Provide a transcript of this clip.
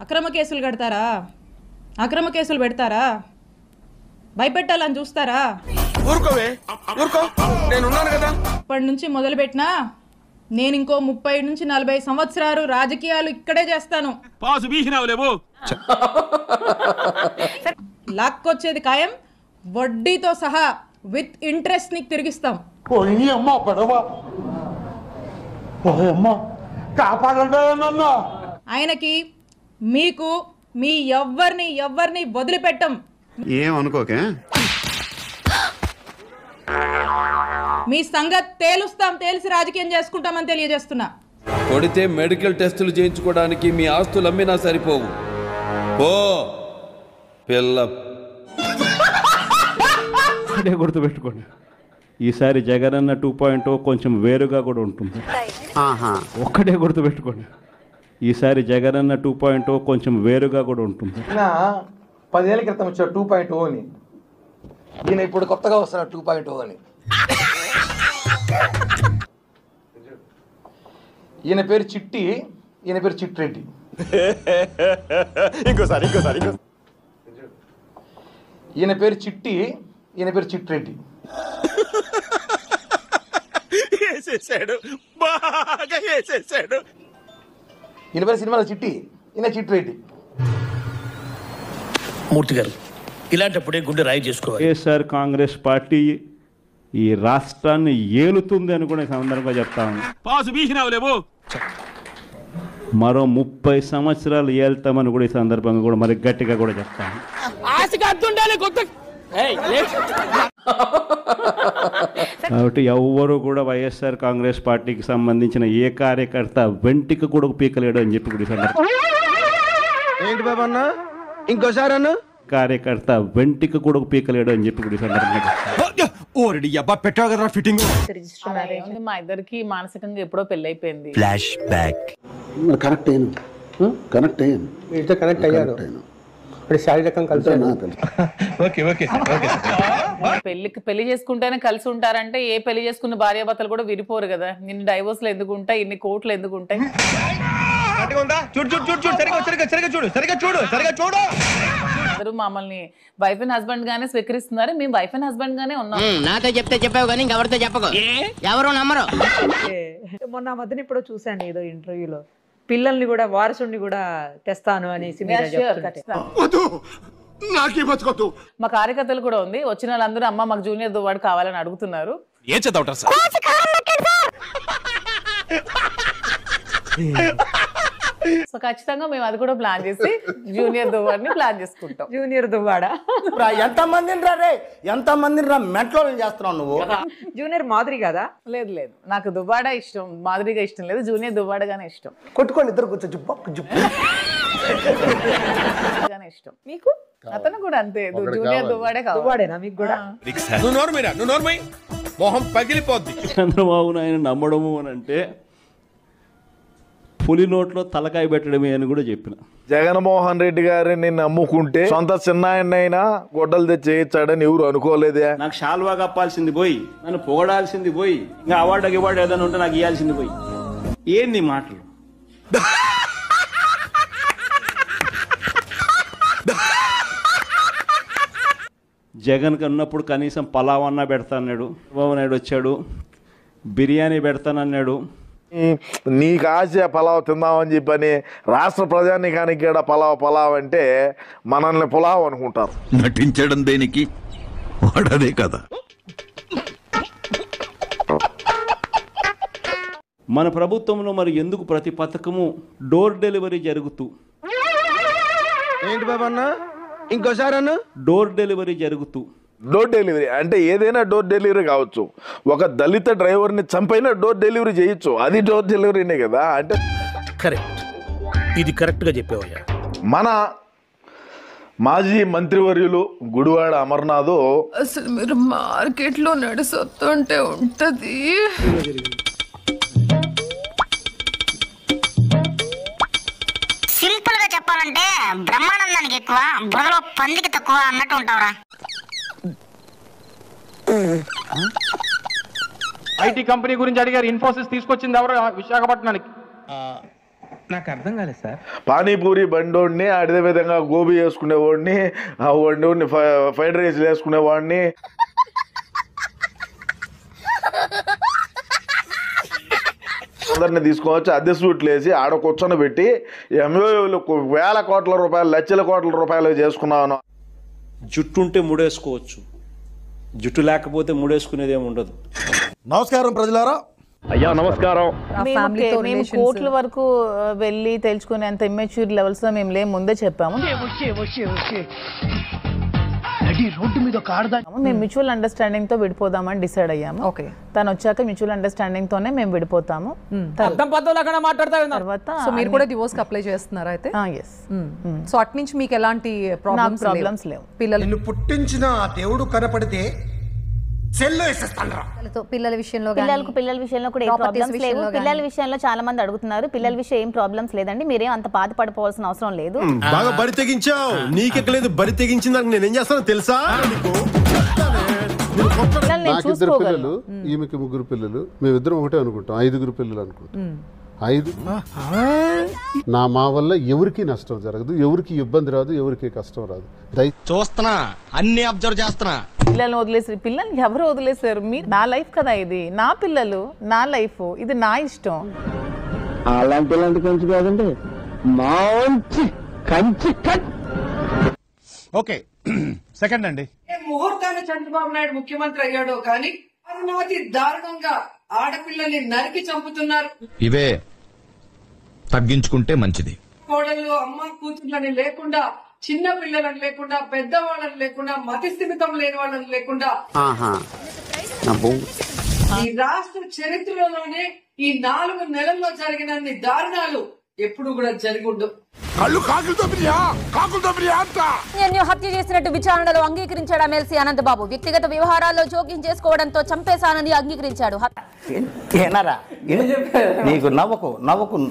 అక్రమ కేసులు కడతారా? అక్రమ కేసులు పెడతారా? భయపెట్టాలని చూస్తారా? ఇప్పటి నుంచి మొదలుపెట్టినా నేను ఇంకో 30 నుంచి 40 సంవత్సరాలు రాజకీయాలు ఇక్కడే చేస్తాను. లాక్కొచ్చేది ఖాయం, వడ్డీతో సహా విత్ ఇంట్రెస్ట్ నీకు తిరిగిస్తాం. ఆయనకి మీకు మీ ఎవ్వరిని వదిలిపెట్టం. ఏమనుకోకే, మీ సంగతి తేల్చి రాజకీయం చేసుకుంటామని తెలియజేస్తున్నా. కొడితే మెడికల్ టెస్టులు చేయించుకోవడానికి మీ ఆస్తులు అమ్మినా సరిపోవు. ఓ పిల్ల గుర్తుపెట్టుకోండి, ఈసారి జగనన్న 2.0 కొంచెం వేరుగా కూడా ఉంటుంది. ఒక్కటే గుర్తుపెట్టుకోండి, ఈసారి జగనన్న 2.0 కొంచెం వేరుగా కూడా ఉంటుంది. 10 ఏళ్ల క్రితం వచ్చాడు 2.0 అని, ఈయన ఇప్పుడు కొత్తగా వస్తున్నాడు 2.0 అని. ఈయన పేరు చిట్టి, ఈయన పేరు చిట్రెడ్డి. ఇంకోసారి ఈయన పేరు చిట్టి, ఈయన పేరు చిట్రెడ్డి. ఈయన పేరు సినిమాలో చిట్టి, ఈయన చిట్రెడ్డి. మూర్తి గారు, ఇలాంటప్పుడే గుండె రాయి చేసుకోవాలి. వైఎస్ఆర్ కాంగ్రెస్ పార్టీ ఈ రాష్ట్రాన్ని ఏలుతుంది అని కూడా సందర్భంగా చెప్తాను. మరో 30 సంవత్సరాలు ఏళ్తామని కూడా ఈ సందర్భంగా కూడా మరి గట్టిగా కూడా చెప్తాను. కాబట్టి ఎవ్వరూ కూడా వైఎస్ఆర్ కాంగ్రెస్ పార్టీకి సంబంధించిన ఏ కార్యకర్త వెంటికి కూడా పీకలేడు అని చెప్పి కూడా ఏంటి బాబా అన్న, ఇంకోసారి అన్న, కార్యకర్త వెంటికి కూడా పీకలేడు అని చెప్పి కూడా సందర్భంగా మా ఇద్దరికి మానసికంగా ఎప్పుడో పెళ్లి అయిపోయింది. Flash back. కనెక్ట్ అయ్యారు, శారీరకం కలిసి. పెళ్లి చేసుకుంటేనే కలిసి ఉంటారంటే ఏ పెళ్లి చేసుకున్న భార్యాభర్తలు కూడా విడిపోరు కదా. ఇన్ని డైవోర్స్లు ఎందుకు ఉంటాయి, ఇన్ని కోట్లు ఎందుకు ఉంటాయి? అందరూ మమ్మల్ని వైఫ్ అండ్ హస్బెండ్ గానే స్వీకరిస్తున్నారు. మేము వైఫ్ అండ్ హస్బెండ్ గానే ఉన్నాం. నాతో చెప్తే చెప్పావు కానీ ఎవరితో చెప్పకు, ఎవరు నమ్మరు. మొన్న మధ్యన ఇప్పుడు చూసాను ఏదో ఇంటర్వ్యూలో, పిల్లల్ని కూడా వారసుని కూడా తెస్తాను అనేసి. మా కార్యకర్తలు కూడా ఉంది, వచ్చిన వాళ్ళందరూ అమ్మ మాకు జూనియర్ దువ్వాడు కావాలని అడుగుతున్నారు. సో ఖచ్చితంగా మేము అది కూడా ప్లాన్ చేసి జూనియర్ దువ్వాడిని ప్లాన్ చేసుకుంటాం. జూనియర్ దువ్వాడా ఎంతమందిని మెంట్లో చేస్తున్నావు నువ్వు? జూనియర్ మాదిరి కదా? లేదు నాకు దువ్వాడ ఇష్టం, మాదిరిగా ఇష్టం లేదు. జూనియర్ దువ్వాడగానే ఇష్టం. కొట్టుకోండి ఇద్దరు కూర్చో ఇష్టం. మీకు అతను కూడా అంతే, జూనియర్ దువ్వాడే కావాలి. దువ్వాడేనా మీకు కూడా? మొహం పగిలిపోద్ది. చంద్రబాబు నాయుడు నమ్మడము అని అంటే పులి నోట్లో తలకాయ పెట్టడమే అని కూడా చెప్పిన. జగన్మోహన్ రెడ్డి గారిని నమ్ముకుంటే సొంత చిన్నాయనైనా గొడ్డలు తెచ్చి చేయొచ్చాడని ఎవరు అనుకోలేదే. నాకు షాల్వా కప్పాల్సింది పోయి, నన్ను పొగడాల్సింది పోయి, ఇంకా అవార్డు ఏదైనా ఉంటే నాకు ఇవ్వాల్సింది పోయి. ఏంది మాటలు? జగన్ ఉన్నప్పుడు కనీసం పలావ్ అన్నా పెడతాన్నాడు. చంద్రబాబు నాయుడు వచ్చాడు, బిర్యానీ పెడతానన్నాడు. నీకు ఆశ పలావ్ తిందామని చెప్పని రాష్ట్ర ప్రజానికానికి కూడా పలావ్ అంటే మనల్ని పులావ్ అనుకుంటారు. నటించడం దేనికి, వాడదే కదా. మన ప్రభుత్వంలో మరి ఎందుకు ప్రతి పథకము డోర్ డెలివరీ జరుగుతూ? ఏంటి బాబన్న, ఇంకోసారి అన్న, డోర్ డెలివరీ జరుగుతూ. డోర్ డెలివరీ అంటే ఏదైనా డోర్ డెలివరీ కావచ్చు. ఒక దళిత డ్రైవర్ని చంపైనా డోర్ డెలివరీ చేయొచ్చు, అది డోర్ డెలివరీనే కదా. అంటే కరెక్ట్, ఇది కరెక్ట్గా చెప్పావయ్యా. మన మాజీ మంత్రివర్యులు గుడివాడ అమర్నాథ్, అసలు మీరు మార్కెట్లో నడుస్తుంటే ఉంటది. సింపుల్ గా చెప్పాలంటే బ్రహ్మానందానికి ఎక్కువ, బుర్రలో పందికి తక్కువ అన్నట్టు ఉంటావురా. ఐటీ కంపెనీ గురించి అడిగారు, ఇన్ఫోసిస్ తీసుకొచ్చింది ఎవరు విశాఖపట్నానికి? నాకు అర్థం కాలేదు సార్. పానీపూరి బండోడిని, అదే విధంగా గోబీ వేసుకునేవాడిని, వండోడిని ఫ్రైడ్ రైస్ వేసుకునేవాడిని, అందరిని తీసుకొచ్చి అద్దె సూట్లు వేసి ఆడ కూర్చొని పెట్టి ఎంఓలు వేల కోట్ల రూపాయలు, లక్షల కోట్ల రూపాయలు చేసుకున్నాను. జుట్టు ఉంటే ముడేసుకోవచ్చు, జుట్టు లేకపోతే ముడేసుకునేది ఏమి ఉండదు. నమస్కారం ప్రజలారా. అయ్యా నమస్కారం. మేము కోట్ల వరకు వెళ్ళి తెలుసుకునేంత ఇమ్మెచ్యూర్ లెవెల్స్ లో మేము లేము, ముందే చెప్పాము. రోడ్డు మీద మేము మ్యూచువల్ అండర్స్టాండింగ్ తో విడిపోదామని డిసైడ్ అయ్యాము. తను వచ్చాక మ్యూచువల్ అండర్స్టాండింగ్ తోనే మేము విడిపోతాము. తర్వాత మీరు కూడా డివోర్స్ కి అప్లై చేస్తున్నారా అయితే? సో అటు నుంచి మీకు ఎలాంటి ప్రాబ్లమ్స్ లేవు. నిన్ను పుట్టించిన ఆ దేవుడు కనపడితే సెల్లో వేసేస్తాను. పిల్లల విషయంలో కూడా ఏం ప్రాబ్లమ్స్ లేవు. పిల్లల విషయంలో చాలా మంది అడుగుతున్నారు. పిల్లల విషయం ఏం ప్రాబ్లమ్స్ లేదండి, మీరేం అంత బాధపడిపోవాల్సిన అవసరం లేదు. బాగా బరి తెగించావు. నీకెక్కలేదు, బరి తెగించిందని నేనేం చేస్తానో తెలుసా? నాకిద్దరు పిల్లలు, ఈమెకి 3 పిల్లలు, మేమిద్దరం ఒకటే అనుకుంటాం, 5 పిల్లలు అనుకుంటాం. 5 మా వల్ల ఎవరికి నష్టం జరగదు, ఎవరికి ఇబ్బంది రాదు, ఎవరికి కష్టం రాదు. చూస్తున్నా, అన్ని అబ్జర్వ్ చేస్తున్నా. పిల్లల్ని వదిలేసి, పిల్లల్ని ఎవరు వదిలేసారు? మీరు, నా లైఫ్ కదా ఇది, నా పిల్లలు, నా లైఫ్, ఇది నా ఇష్టం. అలాంటి కంచి కాదండి, మంచి కంచి కట్. ఓకే, సెకండ్ అండి. ముహూర్తాన్ని చంద్రబాబు నాయుడు ముఖ్యమంత్రి అయ్యాడో కానీ అరుణాతి దారుణంగా ఆడపిల్లల్ని నరికి చంపుతున్నారు. ఇవే తగ్గించుకుంటే మంచిది. కోడళ్ళు, అమ్మ కూతుర్లని లేకుండా, చిన్న పిల్లలని లేకుండా, పెద్దవాళ్ళని లేకుండా, మతి స్థిమితం లేని వాళ్ళని లేకుండా ఈ రాష్ట్ర చరిత్రలోనే ఈ 4 నెలల్లో జరిగినన్ని దారుణాలు ఎప్పుడు కూడా జరుగుండు. హత్య చేసినట్టు విచారణలో అంగీకరించాడు ఎమ్మెల్సీ అనంతబాబు. వ్యక్తిగత వ్యవహారాల్లో జోక్యం చేసుకోవడంతో చంపేశానని అంగీకరించాడు. నీకు నవ్వకు